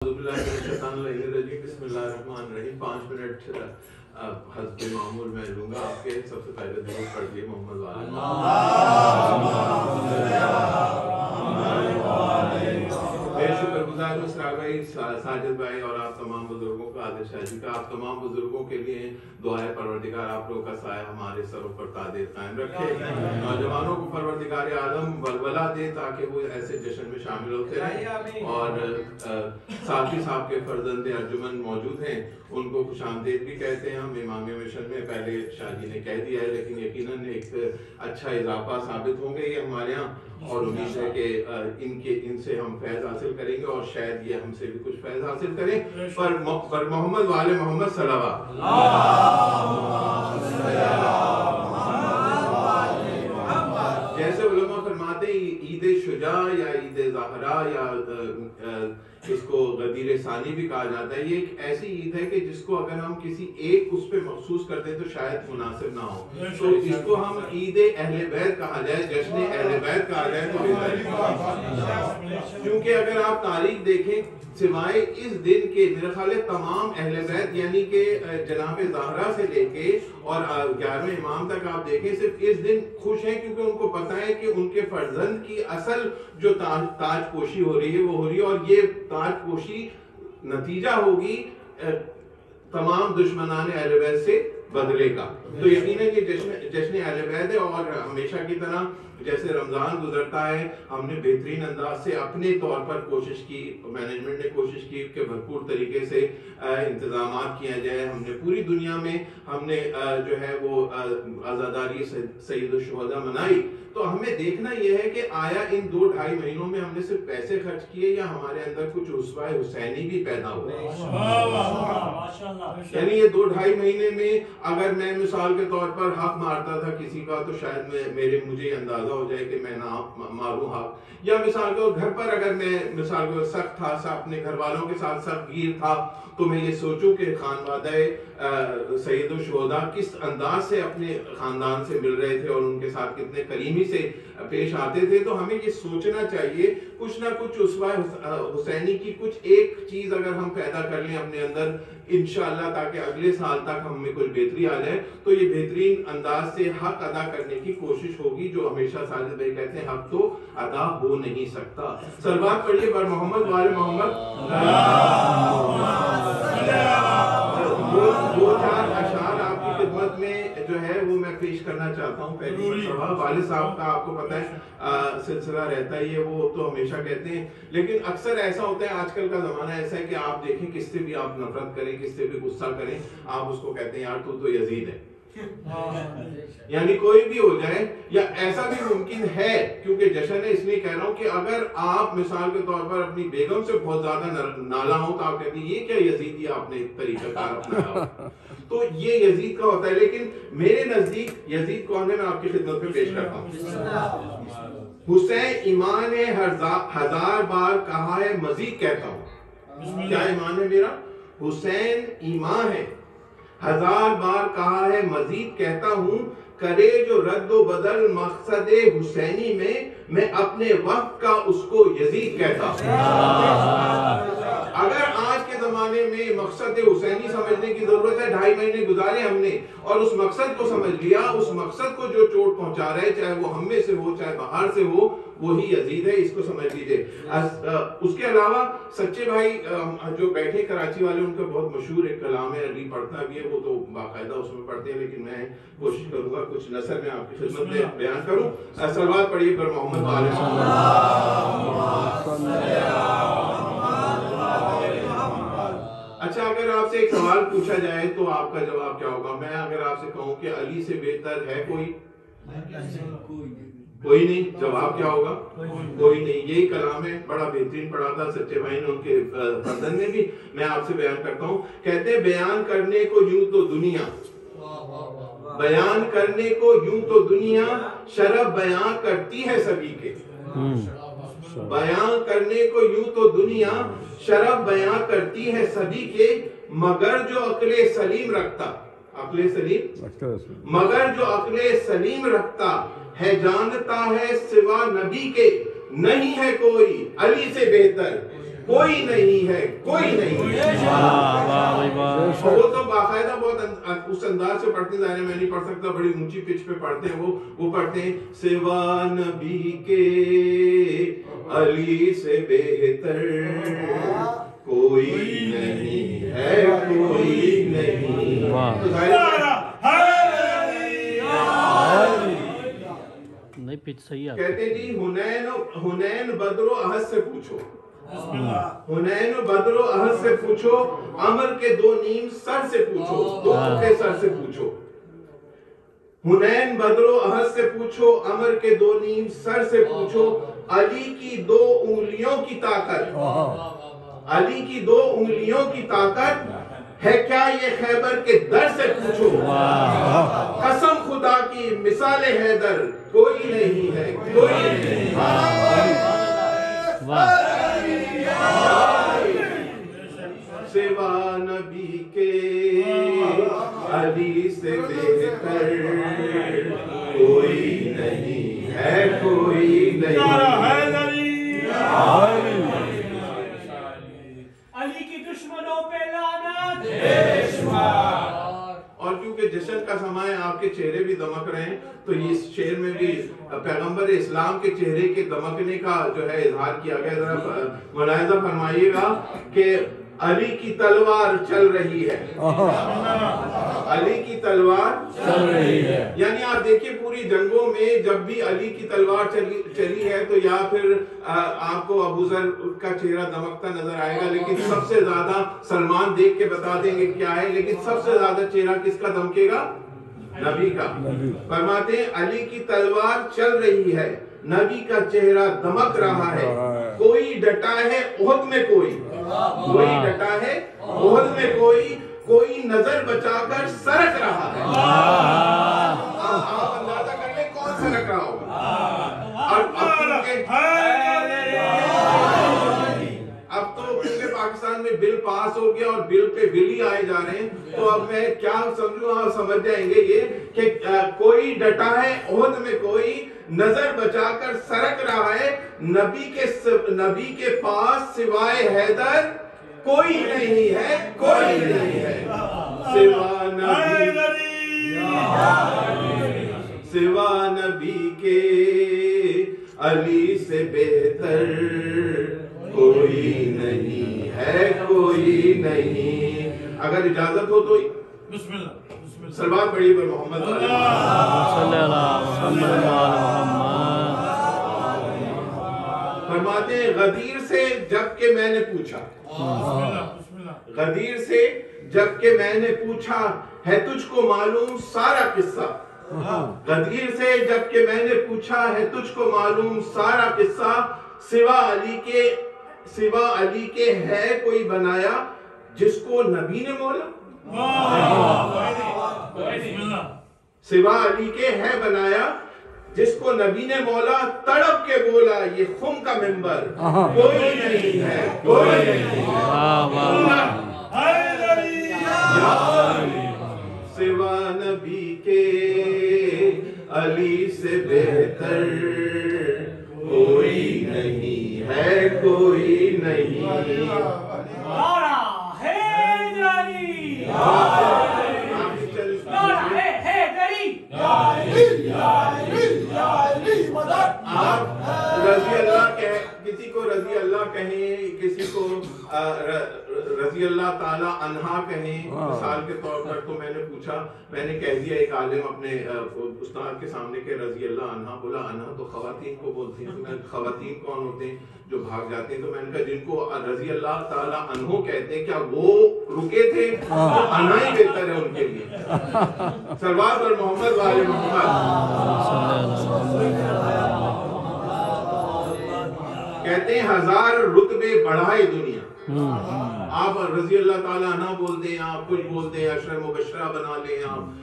बिस्मिल्लाहिर्रहमानिर्रहीम। 5 मिनट हस्ब मामूल मैं लूँगा आपके। सबसे पहले दुरूद पढ़िए मोहम्मद वाले। मैं शुक्रगुजार हूँ इसरार भाई, साजिद भाई और आप तमाम बुजुर्गों का, आदिल शाह जी का। आप तमाम बुजुर्गों के लिए दुआ है परवरदिगार आप लोगों का साया हमारे सरों पर तादेर कायम रखे। नौजवानों को परवरदिगार आलम बलबला दे ताकि वो ऐसे जश्न में शामिल होते रहें। और साथी साहब के फर्जंद अर्जुमन मौजूद हैं, उनको खुशामदीद भी कहते हैं हम इमामी मिशन में। पहले शादी ने कह दिया है, लेकिन यकीनन एक अच्छा इजाफा साबित होंगे ये हमारे यहाँ। और उम्मीद है कि इनसे हम फैज़ हासिल करेंगे और शायद ये हमसे भी कुछ फैज़ हासिल करें। पर मोहम्मद वाले मोहम्मद सल्लल्लाहु जैसे उलमा फरमाते हैं ईद शुजा या ईद ज़हरा या इसको गदीर सानी भी कहा जाता है। ये एक ऐसी ईद है कि जिसको अगर हम किसी एक उस पे महसूस करते हैं तो शायद मुनासिब ना हो, तो इसको हम ईद अहले बैत कहा जाए, जश्न अहले बैत कहा जाए तो बेहतर है। क्योंकि अगर आप तारीख देखें, सिवाय इस दिन के मेरे ख्याल है तमाम अहले बैत यानी कि जनाब ज़हरा से लेके और 11वें इमाम तक आप देखें, सिर्फ इस दिन खुश हैं क्योंकि उनको पता है कि उनके फर्जंद की असल जो ताज पोशी हो रही है वो हो रही है। और ये ताज पोशी नतीजा होगी तमाम दुश्मनान अहले बैत से बदले का। तो यकीनन ये जश्न अहले बैत है। और हमेशा की तरह जैसे रमज़ान गुजरता है, हमने बेहतरीन अंदाज से अपने तौर पर कोशिश की, मैनेजमेंट ने कोशिश की कि भरपूर तरीके से इंतज़ामात किया जाए। हमने पूरी दुनिया में हमने जो है वो आज़ादारी सईदुल शुहदा मनाई। तो हमें देखना यह है कि आया इन 2-2.5 महीनों में हमने सिर्फ पैसे खर्च किए या हमारे अंदर कुछ रुस्वाए हुसैनी भी पैदा हुआ। यानी ये 2-2.5 महीने में अगर मैं मिसाल के तौर पर हक मारता था किसी का, तो शायद मुझे अंदाजा हो जाए कि मैं ना मारूं हक। या मिसाल के घर पर अगर मैं मिसाल के सख्त था, अपने घर वालों के साथ सख्त गिर था, तो मैं ये सोचूं कि खानवादा सईदुल शुहदा किस अंदाज से अपने खानदान से मिल रहे थे और उनके साथ कितने करीमी से पेश आते थे। तो हमें ये सोचना चाहिए कुछ ना कुछ उस्वा हुसैनी की कुछ एक चीज अगर हम पैदा कर लें अपने अंदर इंशाअल्लाह, ताकि अगले साल तक हमें कोई बेहतरी आ जाए, तो ये बेहतरीन अंदाज से हक अदा करने की कोशिश होगी। जो हमेशा साजिद भाई कहते हैं हक तो अदा हो नहीं सकता। सलवात पढ़िए पर मोहम्मद वाले मोहम्मद। दो चार अशार आपकी खिदमत में जो है वो मैं पेश करना चाहता हूँ। पहली मरतबा वालिद साहब का आपको पता है सिलसिला रहता ही है, वो तो हमेशा कहते हैं। लेकिन अक्सर ऐसा होता है, आजकल का जमाना ऐसा है कि आप देखें किससे भी आप नफरत करें, किससे भी गुस्सा करें, आप उसको कहते हैं यार तू तो यजीद है। यानी कोई भी हो जाए, या ऐसा भी मुमकिन है, क्योंकि जश्न है इसलिए कह रहा हूं कि अगर आप मिसाल के तौर पर अपनी बेगम से बहुत ज्यादा नाला हो तो आप कहते हैं ये क्या यजीदी आपने तरीकाकार अपनाया। तो ये यजीद का होता है। लेकिन मेरे नजदीक यजीद कौन है, मैं आपकी खिदमत में पेश करता हूँ। हुसैन ईमान है, 1000 बार कहा है, मजीद कहता हूँ। क्या ईमान है मेरा? हुसैन ईमान है, 1000 बार कहा है, मजीद कहता हूँ। करे जो रद्दो बदल मकसद हुसैनी में, मैं अपने वक्त का उसको यजीद कहता हूँ। अगर आज के जमाने में मकसद हुसैनी समझने की जरूरत है, 2.5 महीने गुजारे हमने और उस मकसद को समझ लिया, उस मकसद को जो चोट पहुंचा रहा है, चाहे वो हम में से हो चाहे बाहर से हो, वही यजीद है, इसको समझ लीजिए। उसके अलावा सच्चे भाई जो बैठे कराची वाले, उनका बहुत मशहूर एक कलाम है, अली पढ़ता भी है, वो तो बाकायदा उसमें पढ़ते हैं, लेकिन मैं कोशिश करूंगा कुछ नसर में आपकी खिदमत में बयान करूं। सलवात पढ़िए पर मोहम्मद वाले। अच्छा, अगर आपसे एक सवाल पूछा जाए तो आपका जवाब क्या होगा? मैं अगर आपसे कहूं कि अली से बेहतर है कोई नहीं, जवाब क्या होगा? कोई नहीं। यही कलाम है, बड़ा बेहतरीन पढ़ा था सच्चे भाई ने, उनके फर्जंद ने भी। मैं आपसे बयान करता हूँ। कहते बयान करने को यूं तो दुनिया, बयान करने को यूं तो दुनिया शरफ बयान करती है सभी के। बयान करने को यूं तो दुनिया शरफ बयान करती है सभी के, मगर जो अक्ले सलीम रखता, अक्ले सलीम, मगर जो अक्ले सलीम रखता है, जानता है सिवा नबी के, नहीं है कोई अली से बेहतर। कोई नहीं है, कोई नहीं है। वो तो बाकायदा बहुत उस अंदाज से पढ़ते जा रहे हैं, मैं नहीं पढ़ सकता, बड़ी ऊंची पिच पे पढ़ते हैं वो पढ़ते हैं, सिवा नबी के अली से बेहतर कोई नहीं है, कोई नहीं। नहीं पिच सही है। कहते जी हुनैन बदरो अहद से पूछो, हुनैन बदरो अहद से पूछो, अमर के दो नीम सर से पूछो, दो टुकड़े सर से पूछो। हुनैन बदरो अहद से पूछो, अमर के दो नीम सर से पूछो, अली की दो उंगलियों की ताकत, अली की दो उंगलियों की ताकत है क्या ये खैबर के दर से पूछो। कसम खुदा की मिसाल हैदर कोई नहीं है, कोई नहीं। सिवा नबी के अली से बेहतर कोई नहीं है, कोई नहीं। अली की दुश्मनों पे लानत। और क्योंकि जश्न का समय आपके चेहरे भी दमक रहे हैं, तो इस शेर में भी पैगंबर इस्लाम के चेहरे के दमकने का जो है इजहार किया गया। जरा मुलाहिजा फरमाइएगा कि अली की तलवार चल रही है, अली की तलवार चल रही है। यानी आप देखिए पूरी जंगों में जब भी अली की तलवार चली है तो या फिर आपको अबू ज़र का चेहरा दमकता नजर आएगा, लेकिन सबसे ज्यादा सलमान देख के बता देंगे क्या है, लेकिन सबसे ज्यादा चेहरा किसका दमकेगा? नबी का। फरमाते हैं अली की तलवार चल रही है, नबी का चेहरा दमक रहा है, कोई डटा है ओहद में, कोई डटा है ओहद में, कोई नजर बचाकर सरक रहा है। आप अंदाजा कर ले कौन सरक रहा होगा। अब तो क्योंकि पाकिस्तान में बिल पास हो गया और बिल पे बिल ही आए जा रहे हैं, तो अब मैं क्या समझूं, आप समझ जाएंगे ये कि कोई डटा है ओहद में, कोई नजर बचाकर सरक रहा है, नबी के पास सिवाय हैदर कोई नहीं है, कोई नहीं है। सिवा नबी के अली से बेहतर कोई नहीं है, कोई नहीं। अगर इजाजत हो तो सलमान पढ़िए पर मोहम्मद फरमाते हैं गदीर से जबकि मैंने पूछा, गदीर से जबकि मैंने पूछा है तुझको मालूम सारा किस्सा, गदीर से जबकि मैंने पूछा है तुझको मालूम सारा किस्सा, सिवा अली के है कोई बनाया जिसको नबी ने मौला। सिवा अली के है बनाया जिसको नबी ने मौला, तड़प के बोला ये खुम का मिंबर कोई नहीं है, कोई नहीं है। सिवा नबी के अली से बेहतर कोई नहीं है, कोई नहीं। किसी को रजी अल्लाह कहें, किसी को रजी अल्लाह ताला अन्हा कहें मिसाल के तौर पर, तो मैंने पूछा, मैंने कह दिया एक आलिम अपने उस्ताद के सामने के रजी अल्लाह अन्हा, बोला अन्हा तो खवातीन को बोलती हैं, तो मैं खवातीन कौन होते हैं जो भाग जाते हैं, तो मैंने कहा जिनको रजी अल्लाह ताला अन्हो कहते हैं क्या वो रुके थे, तो अन्हा ही बेहतर है उनके लिए। सरवार पर मोहम्मद वाले कहते हैं 1000 रुतबे बढ़ाए दुनिया, आप रजी अल्लाह ताला अन्हा बोल दें, आप कुछ बोल दें, अशर मुबशरा बना लें, आप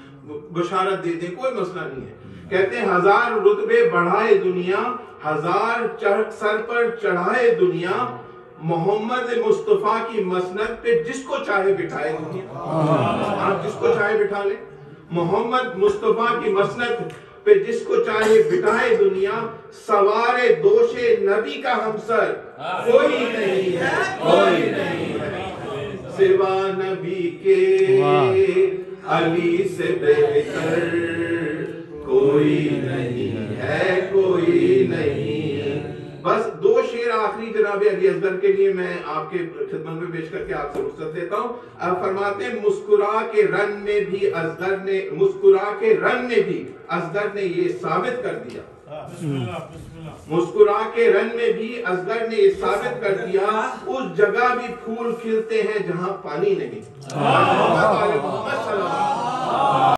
बशारत दे दें, कोई मसला नहीं है। कहते हैं 1000 रुतबे बढ़ाए दुनिया, 1000 सर पर चढ़ाए दुनिया, मोहम्मद मुस्तफा की मसनद पे जिसको चाहे बिठाए दुनिया। आप जिसको चाहे बिठा ले, मोहम्मद मुस्तफा की मसनद پہ جس کو چاہے بٹائے دنیا، سوارے دوشے نبی کا ہمسر کوئی نہیں ہے، کوئی نہیں ہے سوا نبی کے، علی سے بہتر کوئی نہیں ہے، کوئی نہیں۔ بس دو شعر آخری جناب علی اصغر کے لیے میں آپ کے خدمت میں پیش کر کے آپ سے رخصت لیتا ہوں۔ آپ فرماتے ہیں مسکرا کے رن میں بھی اصغر نے، مسکرا کے رن میں بھی اصغر نے یہ ثابت کر دیا، مسکرا کے رن میں بھی اصغر نے یہ ثابت کر دیا، اس جگہ بھی پھول کھلتے ہیں جہاں پانی نہیں۔ محمد صلی اللہ علیہ وسلم